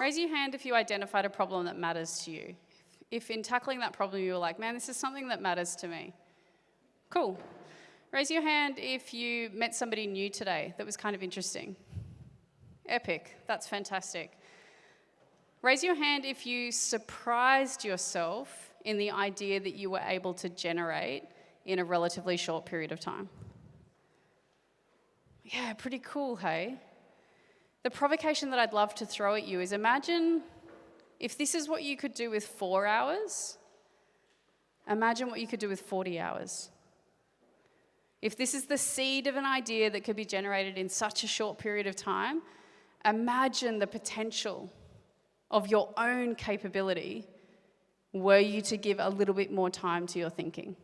Raise your hand if you identified a problem that matters to you. If in tackling that problem you were like, man, this is something that matters to me. Cool. Raise your hand if you met somebody new today that was kind of interesting. Epic. That's fantastic. Raise your hand if you surprised yourself in the idea that you were able to generate in a relatively short period of time. Yeah, pretty cool, hey? The provocation that I'd love to throw at you is imagine if this is what you could do with 4 hours, imagine what you could do with 40 hours. If this is the seed of an idea that could be generated in such a short period of time, imagine the potential of your own capability were you to give a little bit more time to your thinking.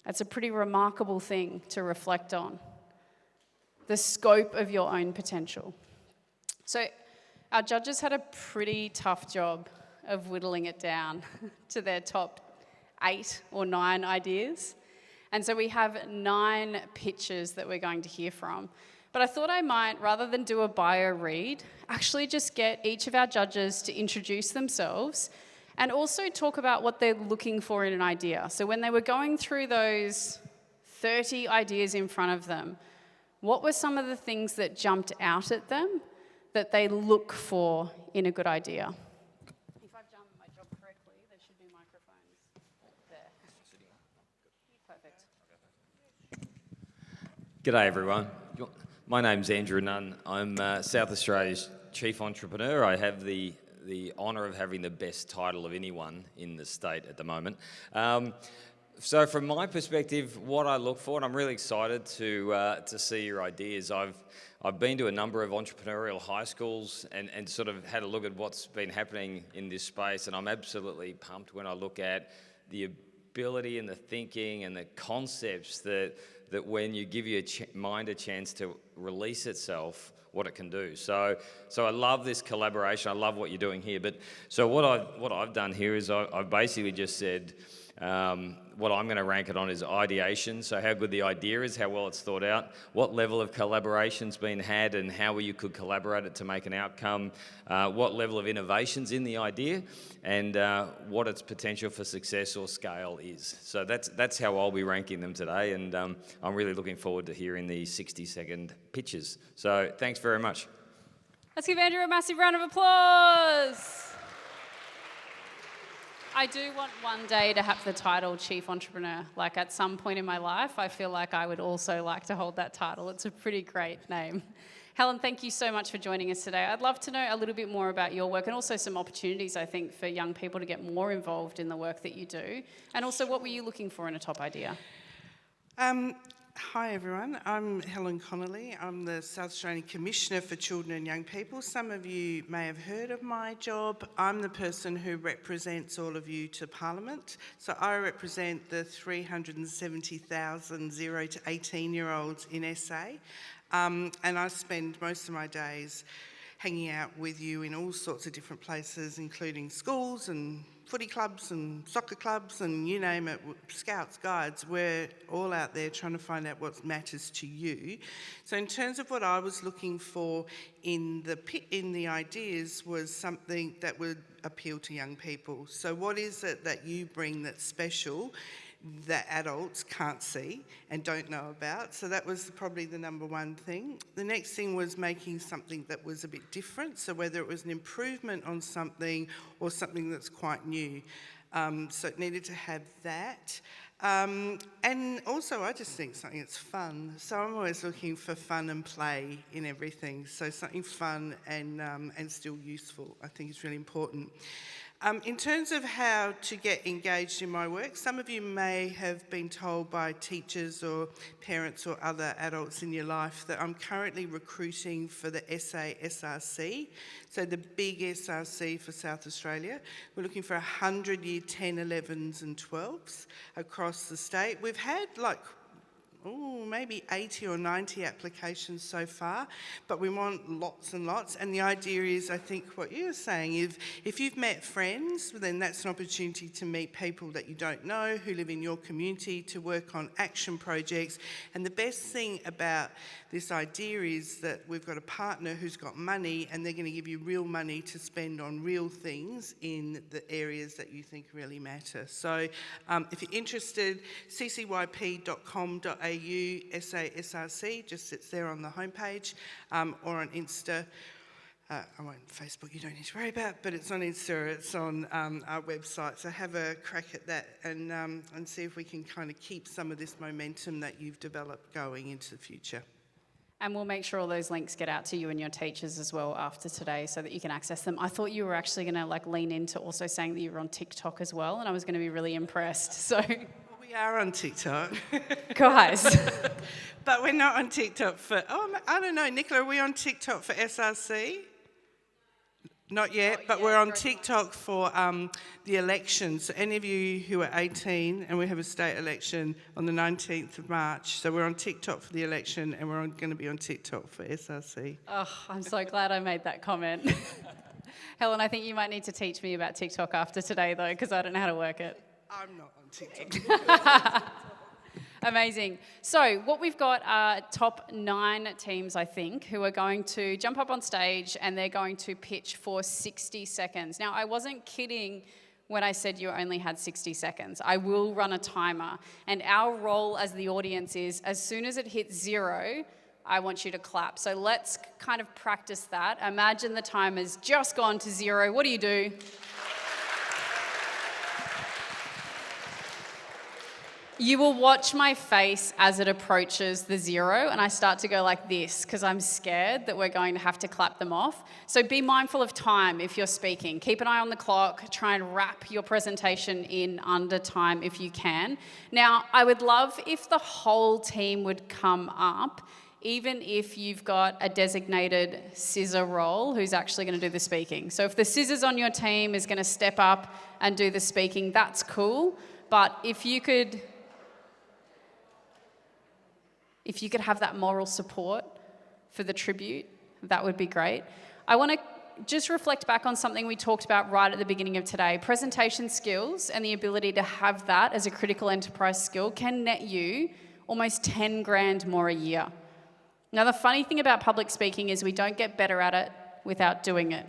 That's a pretty remarkable thing to reflect on, the scope of your own potential. So our judges had a pretty tough job of whittling it down to their top 8 or 9 ideas. And so we have 9 pitches that we're going to hear from. But I thought I might, rather than do a bio read, actually just get each of our judges to introduce themselves and also talk about what they're looking for in an idea. So when they were going through those 30 ideas in front of them, what were some of the things that jumped out at them that they look for in a good idea? If I've done my job correctly, there should be microphones there. Perfect. G'day everyone. My name's Andrew Nunn. I'm South Australia's Chief Entrepreneur. I have the honour of having the best title of anyone in the state at the moment. So from my perspective, what I look for, and I'm really excited to see your ideas. I've been to a number of entrepreneurial high schools and sort of had a look at what's been happening in this space, and I'm absolutely pumped when I look at the ability and the thinking and the concepts that when you give your mind a chance to release itself, what it can do. So I love this collaboration. I love what you're doing here. But so what I've done here is I've basically just said what I'm going to rank it on is ideation. So how good the idea is, how well it's thought out, what level of collaboration's been had, and how you could collaborate it to make an outcome, what level of innovation's in the idea, and what its potential for success or scale is. So that's how I'll be ranking them today, and I'm really looking forward to hearing the 60-second pitches. So thanks very much. Let's give Andrew a massive round of applause. I do want one day to have the title Chief Entrepreneur. Like at some point in my life, I feel like I would also like to hold that title. It's a pretty great name. Helen, thank you so much for joining us today. I'd love to know a little bit more about your work and also some opportunities, I think, for young people to get more involved in the work that you do. And also, what were you looking for in a top idea? Hi everyone, I'm Helen Connolly. I'm the South Australian Commissioner for Children and Young People. Some of you may have heard of my job. I'm the person who represents all of you to Parliament. So I represent the 370,000 0 to 18-year-olds in SA. And I spend most of my days hanging out with you in all sorts of different places, including schools and footy clubs and soccer clubs and you name it, scouts, guides. We're all out there trying to find out what matters to you. So in terms of what I was looking for in the ideas was something that would appeal to young people. So what is it that you bring that's special that adults can't see and don't know about? So that was probably the number one thing. The next thing was making something that was a bit different, so whether it was an improvement on something or something that's quite new. So it needed to have that. And also I just think something that's fun. So I'm always looking for fun and play in everything. So something fun and still useful, I think is really important. In terms of how to get engaged in my work, some of you may have been told by teachers or parents or other adults in your life that I'm currently recruiting for the SA SRC, so the big SRC for South Australia. We're looking for 100 year 10, 11s and 12s across the state. We've had maybe 80 or 90 applications so far, but we want lots and lots. And the idea is, I think what you were saying, if you've met friends, then that's an opportunity to meet people that you don't know who live in your community, to work on action projects. And the best thing about this idea is that we've got a partner who's got money, and they're going to give you real money to spend on real things in the areas that you think really matter. So if you're interested, ccyp.com.au SASRC just sits there on the homepage, or on Insta. I won't Facebook, you don't need to worry about, but it's on Insta, it's on our website. So have a crack at that and see if we can kind of keep some of this momentum that you've developed going into the future. And we'll make sure all those links get out to you and your teachers as well after today so that you can access them. I thought you were actually going to lean into also saying that you were on TikTok as well, and I was going to be really impressed. So We are on TikTok. guys. But we're not on TikTok for, I don't know, Nicola, are we on TikTok for SRC? Not yet, but we're on TikTok for the elections. So any of you who are 18, and we have a state election on the 19th of March, so we're on TikTok for the election, and we're going to be on TikTok for SRC. Oh, I'm so glad I made that comment. Helen, I think you might need to teach me about TikTok after today, though, because I don't know how to work it. I'm not on TikTok. Amazing. So what we've got are top 9 teams, I think, who are going to jump up on stage and they're going to pitch for 60 seconds. Now, I wasn't kidding when I said you only had 60 seconds. I will run a timer. And our role as the audience is, as soon as it hits 0, I want you to clap. So let's kind of practice that. Imagine the timer's just gone to 0. What do you do? You will watch my face as it approaches the 0, and I start to go like this because I'm scared that we're going to have to clap them off. So be mindful of time if you're speaking. Keep an eye on the clock. Try and wrap your presentation in under time if you can. Now, I would love if the whole team would come up, even if you've got a designated scissor role who's actually going to do the speaking. So if the scissors on your team is going to step up and do the speaking, that's cool. But if you could have that moral support for the tribute, that would be great. I want to just reflect back on something we talked about right at the beginning of today. Presentation skills and the ability to have that as a critical enterprise skill can net you almost 10 grand more a year. Now, the funny thing about public speaking is we don't get better at it without doing it.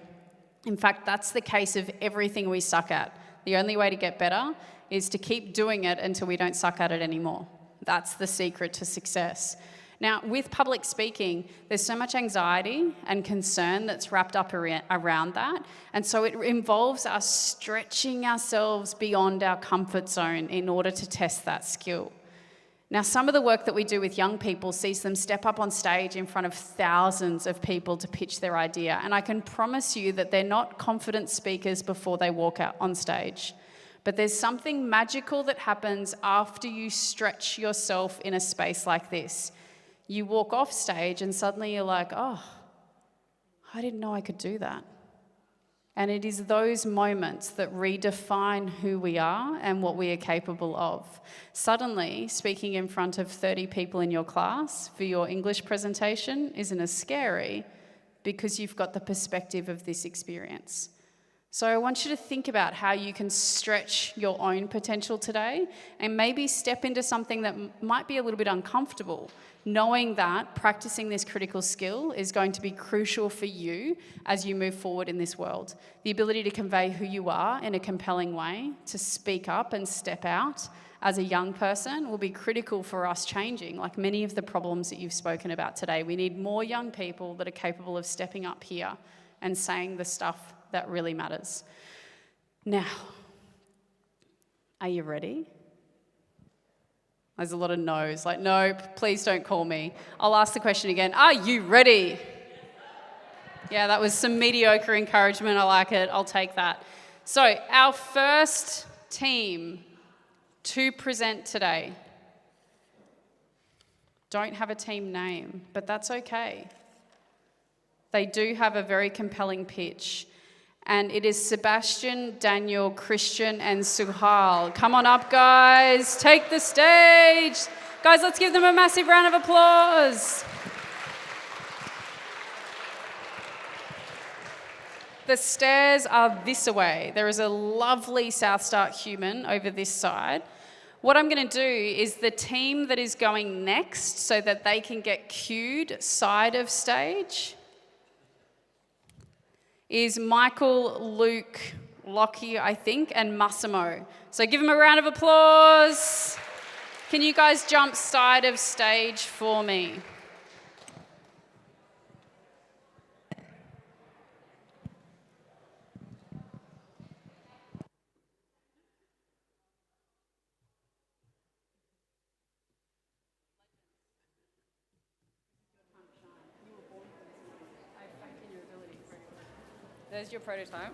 In fact, that's the case of everything we suck at. The only way to get better is to keep doing it until we don't suck at it anymore. That's the secret to success. Now, with public speaking, there's so much anxiety and concern that's wrapped up around that. And so it involves us stretching ourselves beyond our comfort zone in order to test that skill. Now, some of the work that we do with young people sees them step up on stage in front of thousands of people to pitch their idea. And I can promise you that they're not confident speakers before they walk out on stage. But there's something magical that happens after you stretch yourself in a space like this. You walk off stage and suddenly you're like, oh, I didn't know I could do that. And it is those moments that redefine who we are and what we are capable of. Suddenly, speaking in front of 30 people in your class for your English presentation isn't as scary because you've got the perspective of this experience. So I want you to think about how you can stretch your own potential today and maybe step into something that might be a little bit uncomfortable, knowing that practicing this critical skill is going to be crucial for you as you move forward in this world. The ability to convey who you are in a compelling way, to speak up and step out as a young person will be critical for us changing, like many of the problems that you've spoken about today. We need more young people that are capable of stepping up here and saying the stuff that really matters. Now, are you ready? There's a lot of no's, like, no, please don't call me. I'll ask the question again. Are you ready? Yeah, that was some mediocre encouragement. I like it. I'll take that. So our first team to present today don't have a team name, but that's okay. They do have a very compelling pitch. And it is Sebastian, Daniel, Christian, and Suhal. Come on up, guys. Take the stage. Guys, let's give them a massive round of applause. The stairs are this way. There is a lovely South Start human over this side. What I'm going to do is the team that is going next so that they can get cued side of stage is Michael, Luke, Lockie, I think, and Massimo. So give them a round of applause. Can you guys jump side of stage for me? There's your prototype.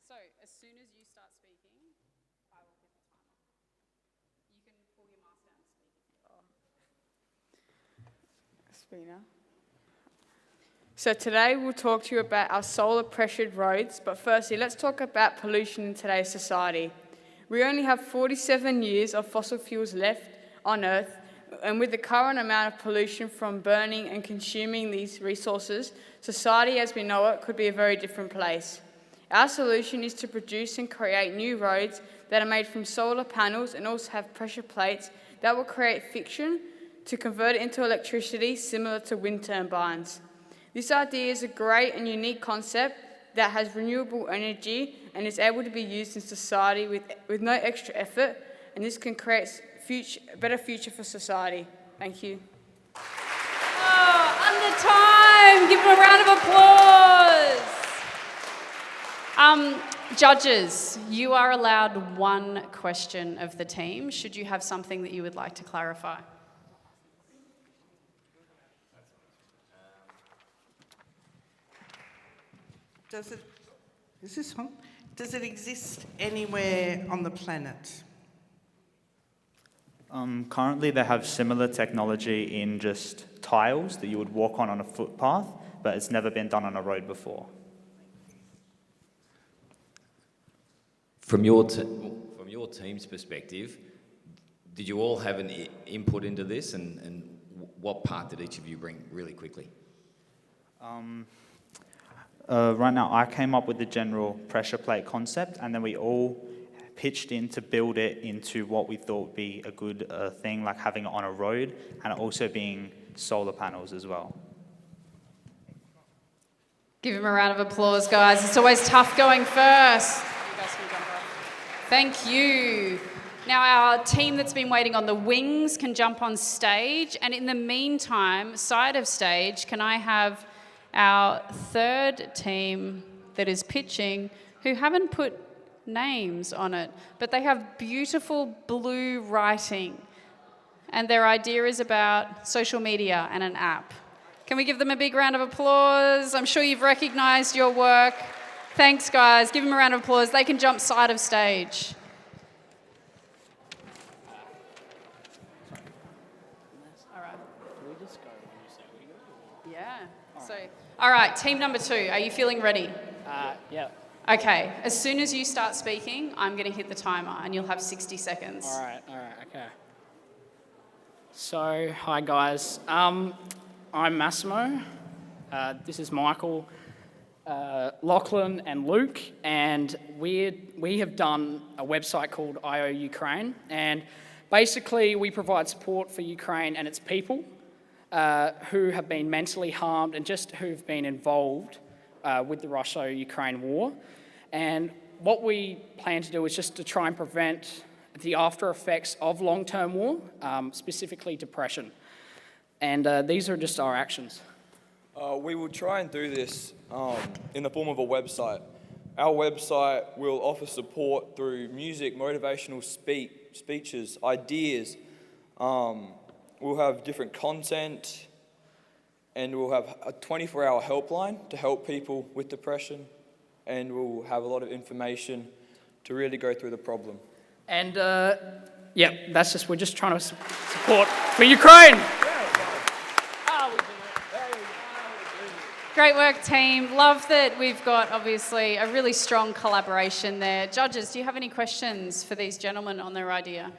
So, as soon as you start speaking, I will hit the timer. You can pull your mask down and speak. Spina. So today we'll talk to you about our solar pressured roads, but firstly let's talk about pollution in today's society. We only have 47 years of fossil fuels left on Earth, and with the current amount of pollution from burning and consuming these resources, society as we know it could be a very different place. Our solution is to produce and create new roads that are made from solar panels and also have pressure plates that will create friction to convert it into electricity similar to wind turbines. This idea is a great and unique concept that has renewable energy and is able to be used in society with no extra effort, and this can create a better future for society. Thank you. Oh, under time! Give them a round of applause. Judges, you are allowed one question of the team. Should you have something that you would like to clarify? Is this on? Does it exist anywhere on the planet? Currently, they have similar technology in just tiles that you would walk on a footpath, but it's never been done on a road before. From your team's perspective, did you all have an input into this, and what part did each of you bring really quickly? Right now, I came up with the general pressure plate concept, and then we all pitched in to build it into what we thought would be a good thing, like having it on a road, and also being solar panels as well. Give him a round of applause, guys. It's always tough going first. You guys can jump up. Thank you. Now, our team that's been waiting on the wings can jump on stage, and in the meantime, side of stage, can I have our third team that is pitching, who haven't put names on it, but they have beautiful blue writing, and their idea is about social media and an app. Can we give them a big round of applause? I'm sure you've recognised your work. Thanks, guys. Give them a round of applause. They can jump side of stage. All right. Can we just go when you say we go? Yeah. So, all right, team number 2, are you feeling ready? Yeah. Okay, as soon as you start speaking, I'm going to hit the timer and you'll have 60 seconds. All right, okay. So, hi guys. I'm Massimo. This is Michael, Lachlan and Luke, and we have done a website called IO Ukraine, and basically we provide support for Ukraine and its people who have been mentally harmed and just who've been involved with the Russia-Ukraine war. And what we plan to do is just to try and prevent the after effects of long-term war, specifically depression. And these are just our actions. We will try and do this in the form of a website. Our website will offer support through music, motivational speeches, ideas. We'll have different content, and we'll have a 24-hour helpline to help people with depression, and we'll have a lot of information to really go through the problem. And yeah, we're just trying to support for Ukraine. Great work, team. Love that we've got, obviously, a really strong collaboration there. Judges, do you have any questions for these gentlemen on their idea?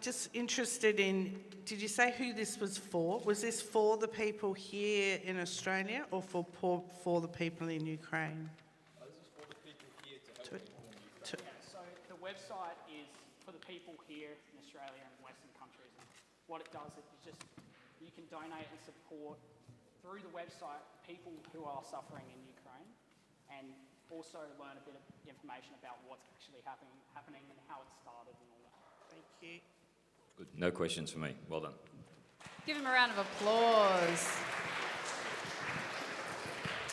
Just interested in, did you say who this was for? Was this for the people here in Australia or for the people in Ukraine? This is for the people here to help. So the website is for the people here in Australia and Western countries. And what it does is just you can donate and support through the website people who are suffering in Ukraine, and also learn a bit of information about what's actually happening and how it started and all that. Thank you. Good. No questions for me. Well done. Give him a round of applause.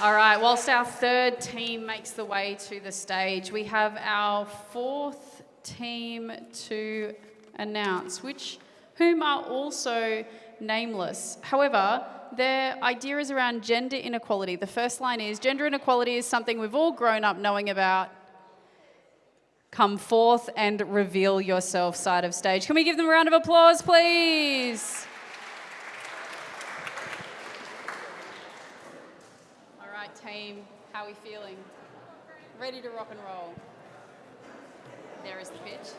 All right, whilst our third team makes the way to the stage, we have our fourth team to announce, whom are also nameless. However, their idea is around gender inequality. The first line is, gender inequality is something we've all grown up knowing about. Come forth and reveal yourself, side of stage. Can we give them a round of applause, please? All right, team, how are we feeling? Ready to rock and roll. There is the pitch.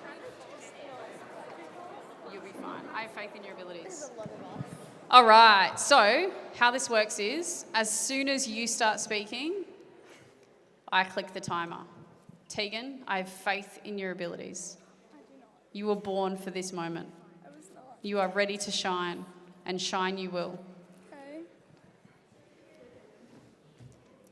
You'll be fine. I have faith in your abilities. All right, so how this works is, as soon as you start speaking, I click the timer. Tegan, I have faith in your abilities. I do not. You were born for this moment. I was not. You are ready to shine, and shine you will. Okay.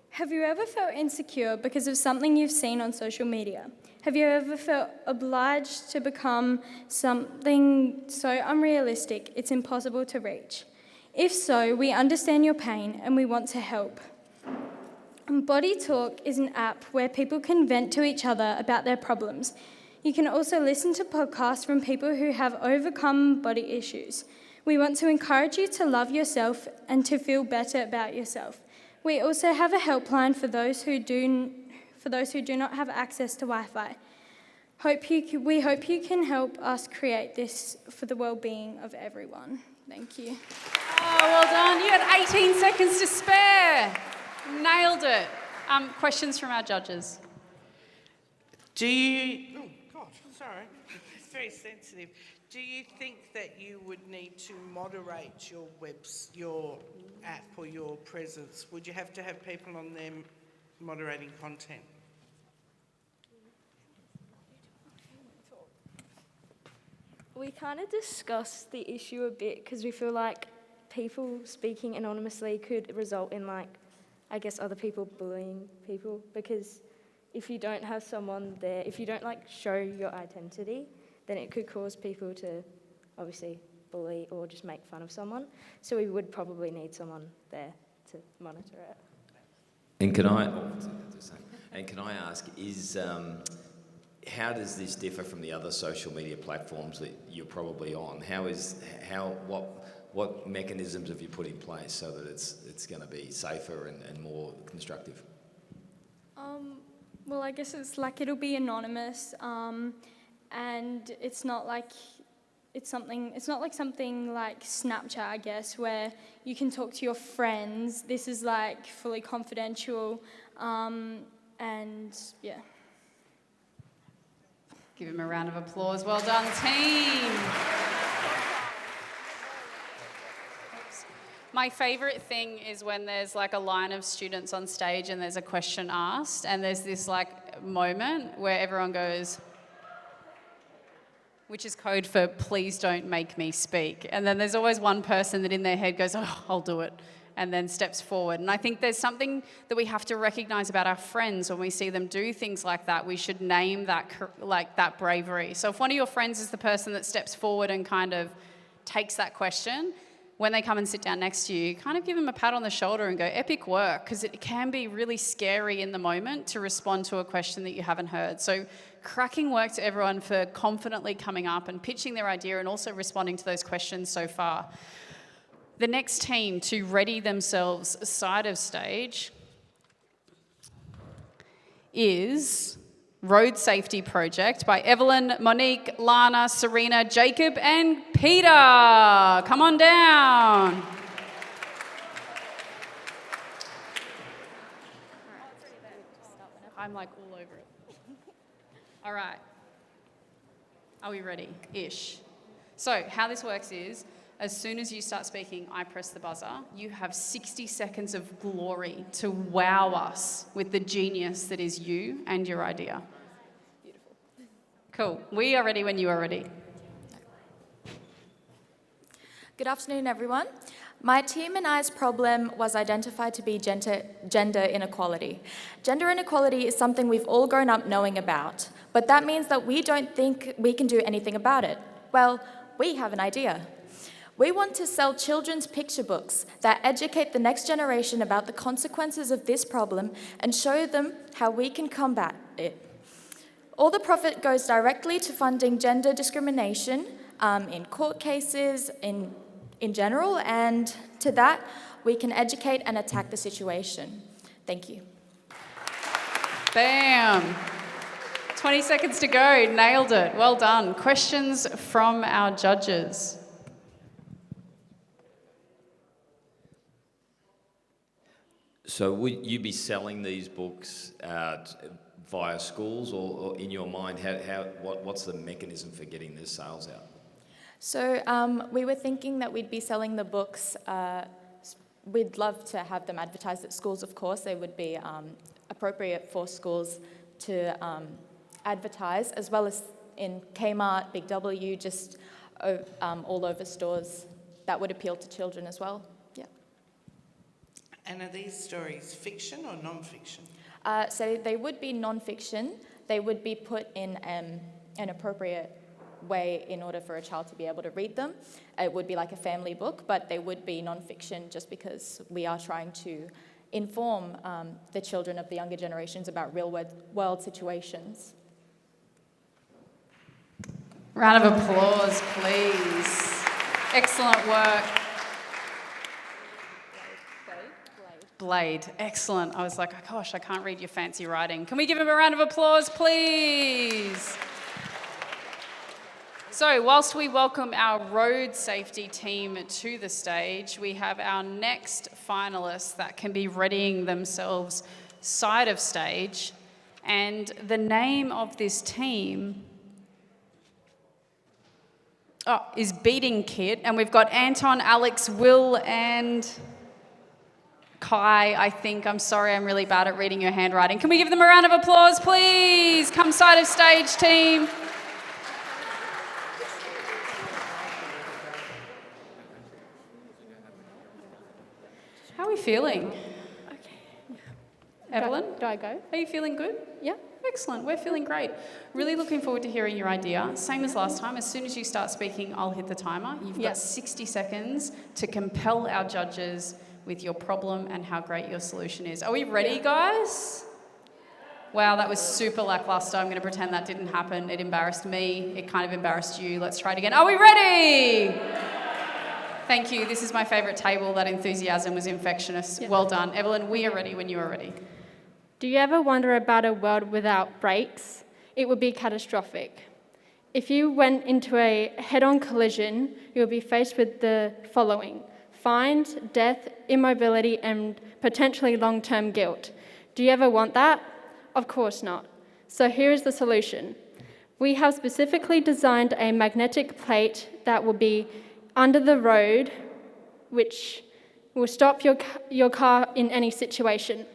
Have you ever felt insecure because of something you've seen on social media? Have you ever felt obliged to become something so unrealistic it's impossible to reach? If so, we understand your pain and we want to help. Body Talk is an app where people can vent to each other about their problems. You can also listen to podcasts from people who have overcome body issues. We want to encourage you to love yourself and to feel better about yourself. We also have a helpline for those who do not have access to Wi-Fi. We hope you can help us create this for the well-being of everyone. Thank you. Oh, well done. You had 18 seconds to spare. Nailed it. Questions from our judges. Do you... Oh, God, sorry. It's very sensitive. Do you think that you would need to moderate your app or your presence? Would you have to have people on there moderating content? We kind of discussed the issue a bit because we feel like people speaking anonymously could result in, like, I guess other people bullying people, because if you don't have someone there, if you don't like show your identity, then it could cause people to obviously bully or just make fun of someone. So we would probably need someone there to monitor it. And can I ask, how does this differ from the other social media platforms that you're probably on? What mechanisms have you put in place so that it's going to be safer and more constructive? Well, I guess it's like it'll be anonymous, and it's not like something like Snapchat, I guess, where you can talk to your friends. This is like fully confidential, and yeah. Give him a round of applause. Well done, team. My favourite thing is when there's like a line of students on stage and there's a question asked and there's this like moment where everyone goes, which is code for please don't make me speak. And then there's always one person that in their head goes, oh, I'll do it, and then steps forward. And I think there's something that we have to recognise about our friends when we see them do things like that. We should name that bravery. So if one of your friends is the person that steps forward and kind of takes that question, when they come and sit down next to you, kind of give them a pat on the shoulder and go, epic work, because it can be really scary in the moment to respond to a question that you haven't heard. So cracking work to everyone for confidently coming up and pitching their idea and also responding to those questions so far. The next team to ready themselves side of stage is Road Safety Project by Evelyn, Monique, Lana, Serena, Jacob and Peter. Come on down. I'm like all over it. All right. Are we ready? Ish. So how this works is, as soon as you start speaking, I press the buzzer. You have 60 seconds of glory to wow us with the genius that is you and your idea. Beautiful. Cool. We are ready when you are ready. Good afternoon, everyone. My team and I's problem was identified to be gender inequality. Gender inequality is something we've all grown up knowing about, but that means that we don't think we can do anything about it. Well, we have an idea. We want to sell children's picture books that educate the next generation about the consequences of this problem and show them how we can combat it. All the profit goes directly to funding gender discrimination in court cases, in general, and to that, we can educate and attack the situation. Thank you. Bam. 20 seconds to go. Nailed it. Well done. Questions from our judges. So would you be selling these books via schools, or in your mind, what's the mechanism for getting the sales out? So we were thinking that we'd be selling the books. We'd love to have them advertised at schools, of course. They would be appropriate for schools to advertise, as well as in Kmart, Big W, just all over stores. That would appeal to children as well. Yeah. And are these stories fiction or non-fiction? So they would be non-fiction. They would be put in an appropriate way in order for a child to be able to read them. It would be like a family book, but they would be non-fiction just because we are trying to inform the children of the younger generations about real-world situations. Round of applause, please. Excellent work. Blade, excellent. I was like, gosh, I can't read your fancy writing. Can we give him a round of applause, please? So, whilst we welcome our road safety team to the stage, we have our next finalists that can be readying themselves side of stage. And the name of this team is Beating Kit. And we've got Anton, Alex, Will, and Kai, I think. I'm sorry, I'm really bad at reading your handwriting. Can we give them a round of applause, please? Come side of stage, team. How are we feeling? Okay. Evelyn? Do I go? Are you feeling good? Yeah. Excellent. We're feeling great. Really looking forward to hearing your idea. Same as last time. As soon as you start speaking, I'll hit the timer. You've got 60 seconds to compel our judges with your problem and how great your solution is. Are we ready, guys? Wow, that was super lackluster. I'm going to pretend that didn't happen. It embarrassed me. It kind of embarrassed you. Let's try it again. Are we ready? Thank you. This is my favourite table. That enthusiasm was infectious. Yeah. Well done. Evelyn, we are ready when you are ready. Do you ever wonder about a world without brakes? It would be catastrophic. If you went into a head-on collision, you would be faced with the following: fines, death, immobility, and potentially long-term guilt. Do you ever want that? Of course not. So here is the solution. We have specifically designed a magnetic plate that will be under the road, which will stop your car in any situation.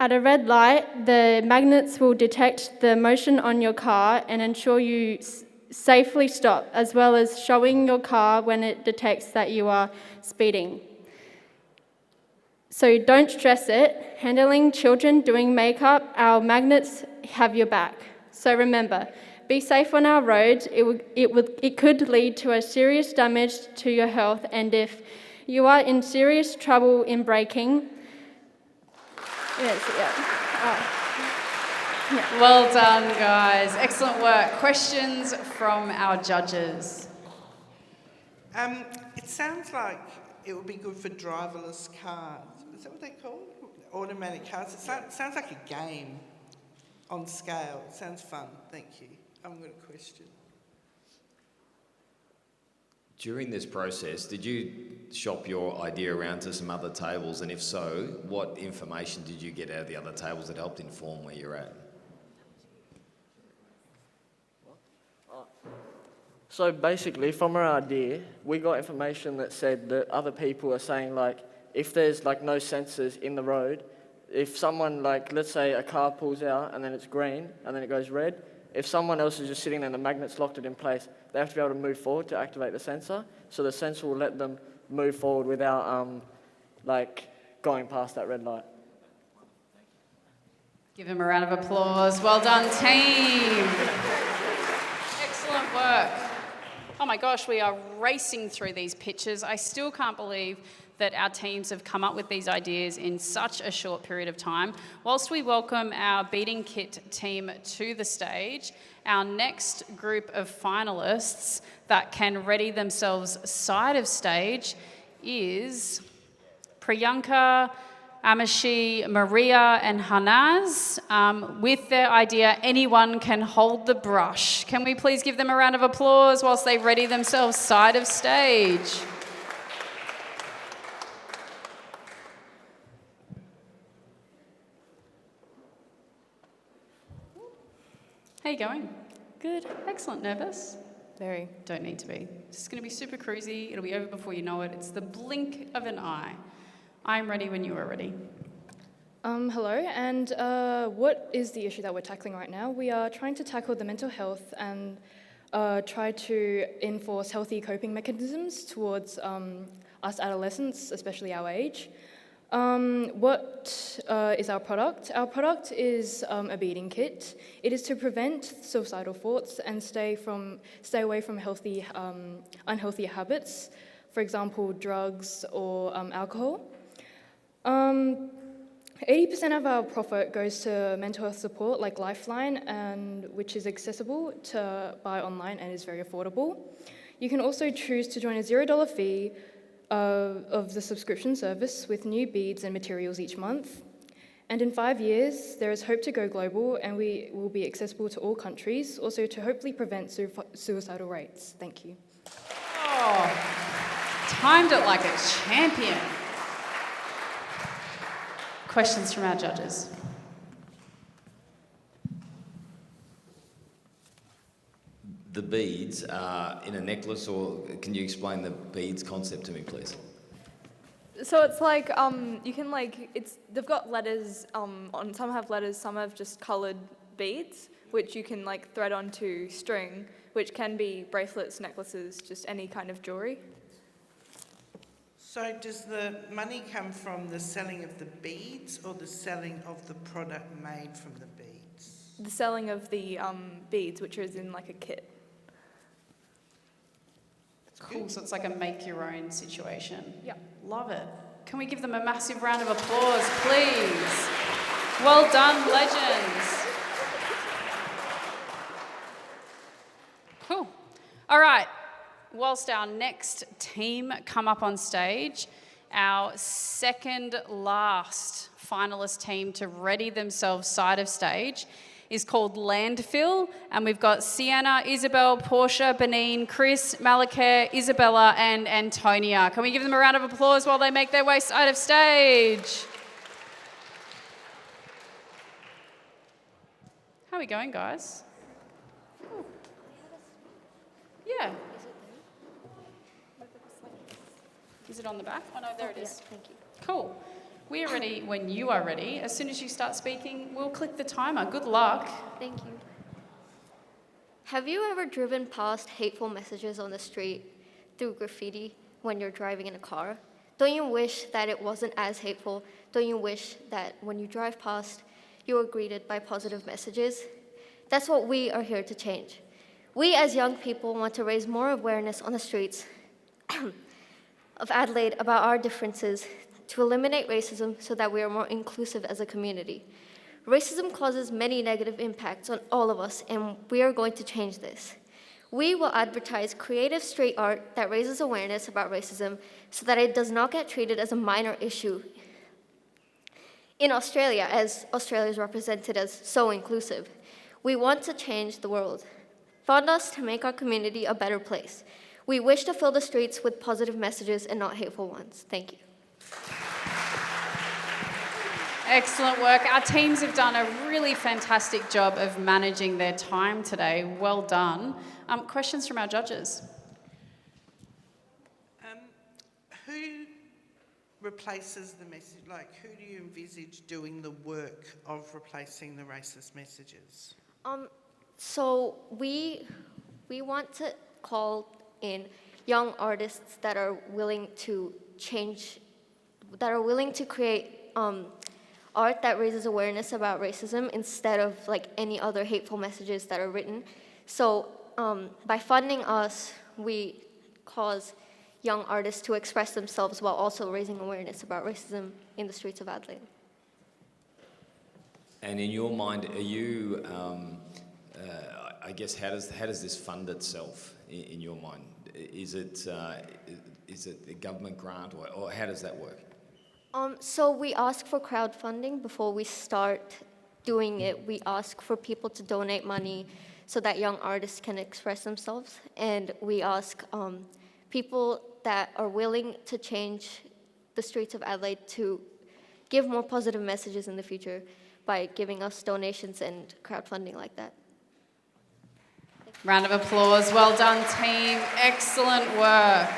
At a red light, the magnets will detect the motion on your car and ensure you safely stop, as well as showing your car when it detects that you are speeding. So don't stress it. Handling children doing makeup, our magnets have your back. So remember, be safe on our roads. It could lead to a serious damage to your health, and if you are in serious trouble in braking, Well done, guys. Excellent work. Questions from our judges? It sounds like it would be good for driverless cars. Is that what they're called? Automatic cars. It sounds like a game on scale. It sounds fun. Thank you. I've got a question. During this process, did you shop your idea around to some other tables, and if so, what information did you get out of the other tables that helped inform where you're at? So basically, from our idea, we got information that said that other people are saying, like, if there's like no sensors in the road, if someone, like, let's say a car pulls out and then it's green and then it goes red, if someone else is just sitting there and the magnet's locked it in place, they have to be able to move forward to activate the sensor. So the sensor will let them move forward without, like, going past that red light. Give him a round of applause. Well done, team. Excellent work. Oh my gosh, we are racing through these pitches. I still can't believe that our teams have come up with these ideas in such a short period of time. Whilst we welcome our Beating Kit team to the stage, our next group of finalists that can ready themselves side of stage is Priyanka, Amashi, Maria and Hanaz. With their idea, anyone can hold the brush. Can we please give them a round of applause whilst they ready themselves side of stage? How you going? Good. Excellent. Nervous? Very. Don't need to be. It's going to be super cruisy. It'll be over before you know it. It's the blink of an eye. I'm ready when you are ready. Hello, and what is the issue that we're tackling right now? We are trying to tackle the mental health and try to enforce healthy coping mechanisms towards us adolescents, especially our age. What is our product? Our product is a beating kit. It is to prevent suicidal thoughts and stay away from unhealthy habits, for example, drugs or alcohol. 80% of our profit goes to mental health support like Lifeline, which is accessible to buy online and is very affordable. You can also choose to join a $0 fee of the subscription service with new beads and materials each month. And in 5 years, there is hope to go global, and we will be accessible to all countries, also to hopefully prevent suicidal rates. Thank you. Oh, timed it like a champion. Questions from our judges? The beads are in a necklace, or can you explain the beads concept to me, please? So it's like you can they've got letters on, some have letters, some have just coloured beads, which you can thread onto string, which can be bracelets, necklaces, just any kind of jewellery. So does the money come from the selling of the beads or the selling of the product made from the beads? The selling of the beads, which is in like a kit. Cool, so it's like a make-your-own situation. Yeah. Love it. Can we give them a massive round of applause, please? Well done, legends. Cool. All right. Whilst our next team come up on stage, our second last finalist team to ready themselves side of stage is called Landfill, and we've got Sienna, Isabel, Portia, Benin, Chris, Malacare, Isabella, and Antonia. Can we give them a round of applause while they make their way side of stage? How are we going, guys? Yeah. Is it on the back? Oh no, there it is. Yeah, thank you. Cool. We are ready when you are ready. As soon as you start speaking, we'll click the timer. Good luck. Thank you. Have you ever driven past hateful messages on the street through graffiti when you're driving in a car? Don't you wish that it wasn't as hateful? Don't you wish that when you drive past, you were greeted by positive messages? That's what we are here to change. We as young people want to raise more awareness on the streets of Adelaide about our differences, to eliminate racism so that we are more inclusive as a community. Racism causes many negative impacts on all of us, and we are going to change this. We will advertise creative street art that raises awareness about racism so that it does not get treated as a minor issue in Australia, as Australia is represented as so inclusive. We want to change the world. Fund us to make our community a better place. We wish to fill the streets with positive messages and not hateful ones. Thank you. Excellent work. Our teams have done a really fantastic job of managing their time today. Well done. Questions from our judges? Who replaces the message? Like, who do you envisage doing the work of replacing the racist messages? So we want to call in young artists that are willing to change, that are willing to create art that raises awareness about racism instead of like any other hateful messages that are written. So by funding us, we cause young artists to express themselves while also raising awareness about racism in the streets of Adelaide. And in your mind, are you, I guess, how does this fund itself in your mind? Is it a government grant or how does that work? So we ask for crowdfunding before we start doing it. We ask for people to donate money so that young artists can express themselves. And we ask people that are willing to change the streets of Adelaide to give more positive messages in the future by giving us donations and crowdfunding like that. Round of applause. Well done, team. Excellent work.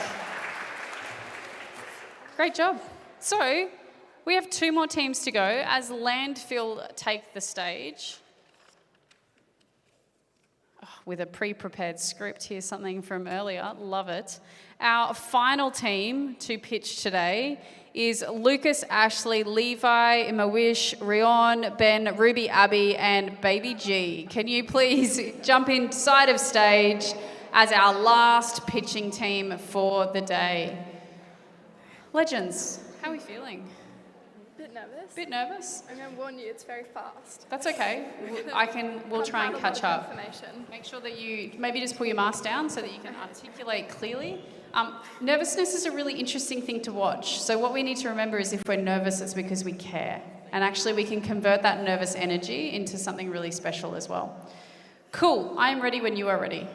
Great job. So, we have 2 more teams to go as Landfill take the stage. Oh, with a pre-prepared script, here's something from earlier. Love it. Our final team to pitch today is Lucas, Ashley, Levi, Mawish, Rion, Ben, Ruby, Abby, and Baby G. Can you please jump inside of stage as our last pitching team for the day? Legends, how are we feeling? Bit nervous. Bit nervous? I'm going to warn you, it's very fast. That's okay. We'll try and catch up. Information. Make sure that you maybe just pull your mask down so that you can articulate clearly. Nervousness is a really interesting thing to watch. So what we need to remember is if we're nervous, it's because we care. And actually we can convert that nervous energy into something really special as well. Cool, I am ready when you are ready.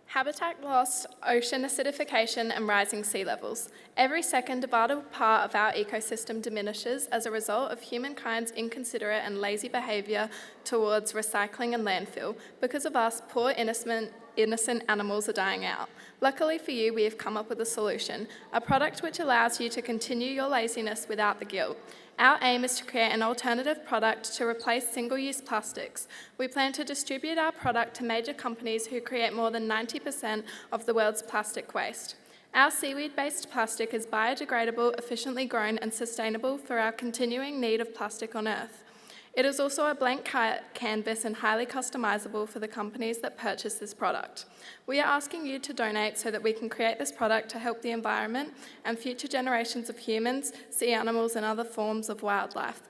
Habitat loss, ocean acidification and rising sea levels. Every second, a vital part of our ecosystem diminishes as a result of humankind's inconsiderate and lazy behaviour towards recycling and landfill. Because of us, poor innocent animals are dying out. Luckily for you, we have come up with a solution, a product which allows you to continue your laziness without the guilt. Our aim is to create an alternative product to replace single-use plastics. We plan to distribute our product to major companies who create more than 90% of the world's plastic waste. Our seaweed-based plastic is biodegradable, efficiently grown and sustainable for our continuing need of plastic on Earth. It is also a blank canvas and highly customisable for the companies that purchase this product. We are asking you to donate so that we can create this product to help the environment and future generations of humans, sea animals and other forms of wildlife.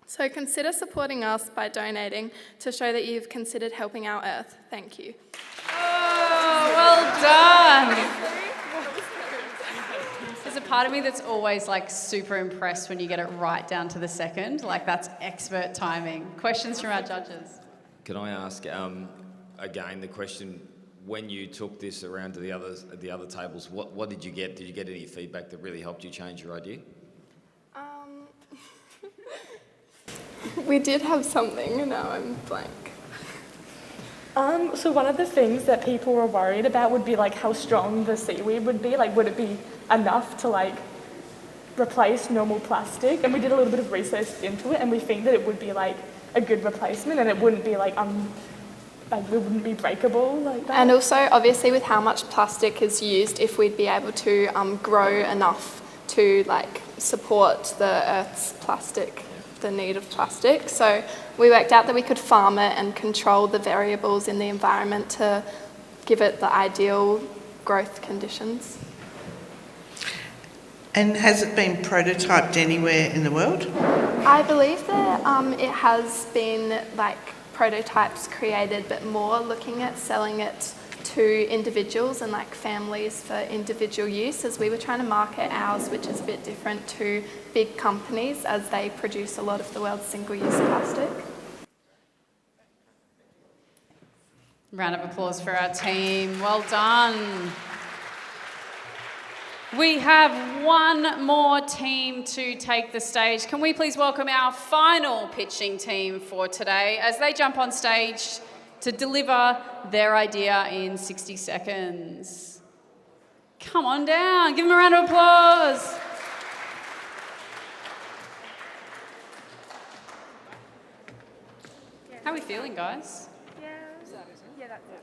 So consider supporting us by donating to show that you've considered helping our Earth. Thank you. Oh, well done. There's a part of me that's always like super impressed when you get it right down to the second. Like that's expert timing. Questions from our judges? Can I ask again the question? When you took this around to the other tables, what did you get? Did you get any feedback that really helped you change your idea? We did have something, and now I'm blank. So one of the things that people were worried about would be like how strong the seaweed would be. Like, would it be enough to like replace normal plastic? And we did a little bit of research into it, and we think that it would be like a good replacement, and it wouldn't be like it wouldn't be breakable like that. And also, obviously, with how much plastic is used, if we'd be able to grow enough to like support the Earth's plastic, the need of plastic. So we worked out that we could farm it and control the variables in the environment to give it the ideal growth conditions. And has it been prototyped anywhere in the world? I believe that it has been like prototypes created, but more looking at selling it to individuals and like families for individual use, as we were trying to market ours, which is a bit different to big companies as they produce a lot of the world's single-use plastic. Round of applause for our team. Well done. We have one more team to take the stage. Can we please welcome our final pitching team for today as they jump on stage to deliver their idea in 60 seconds. Come on down, give them a round of applause. How are we feeling, guys?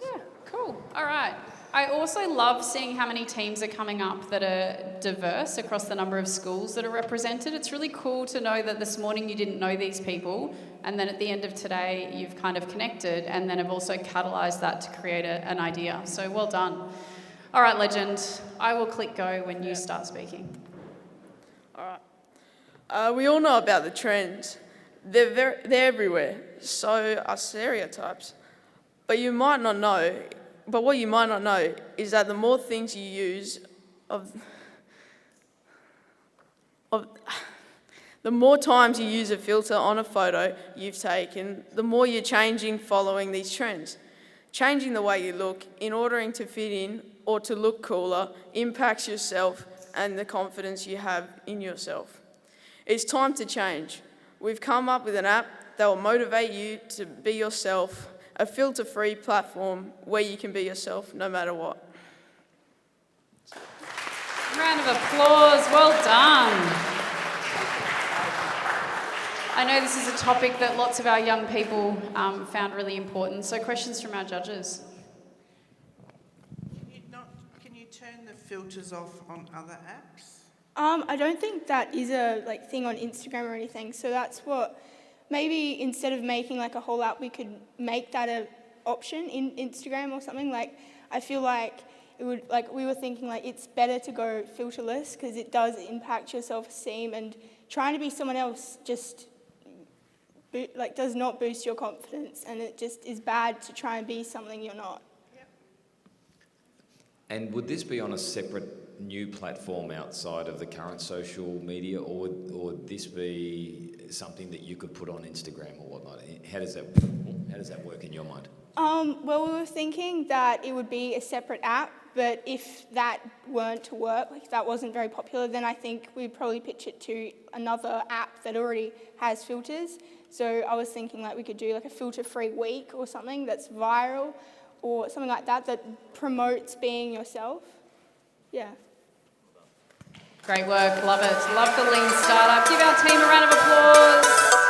Yeah, cool. All right. I also love seeing how many teams are coming up that are diverse across the number of schools that are represented. It's really cool to know that this morning you didn't know these people, and then at the end of today you've kind of connected and then have also catalysed that to create an idea. So well done. All right, Legend, I will click go when you start speaking. All right. We all know about the trends. They're everywhere. So are stereotypes. But what you might not know is that the more things you use the more times you use a filter on a photo you've taken, the more you're changing following these trends. Changing the way you look in order to fit in or to look cooler impacts yourself and the confidence you have in yourself. It's time to change. We've come up with an app that will motivate you to be yourself, a filter-free platform where you can be yourself no matter what. Round of applause, well done. I know this is a topic that lots of our young people found really important, so questions from our judges. Can you turn the filters off on other apps? I don't think that is a thing on Instagram or anything, so that's what, maybe instead of making a whole app, we could make that an option in Instagram or something. I feel like it would, we were thinking it's better to go filterless because it does impact your self-esteem, and trying to be someone else just does not boost your confidence, and it just is bad to try and be something you're not. And would this be on a separate new platform outside of the current social media, or would this be something that you could put on Instagram or whatnot? How does that work in your mind? Well, we were thinking that it would be a separate app, but if that weren't to work, if that wasn't very popular, then I think we'd probably pitch it to another app that already has filters. So I was thinking we could do a filter-free week or something that's viral, or something like that promotes being yourself. Yeah. Great work, love it. Love the Lean Startup. Give our team a round of applause.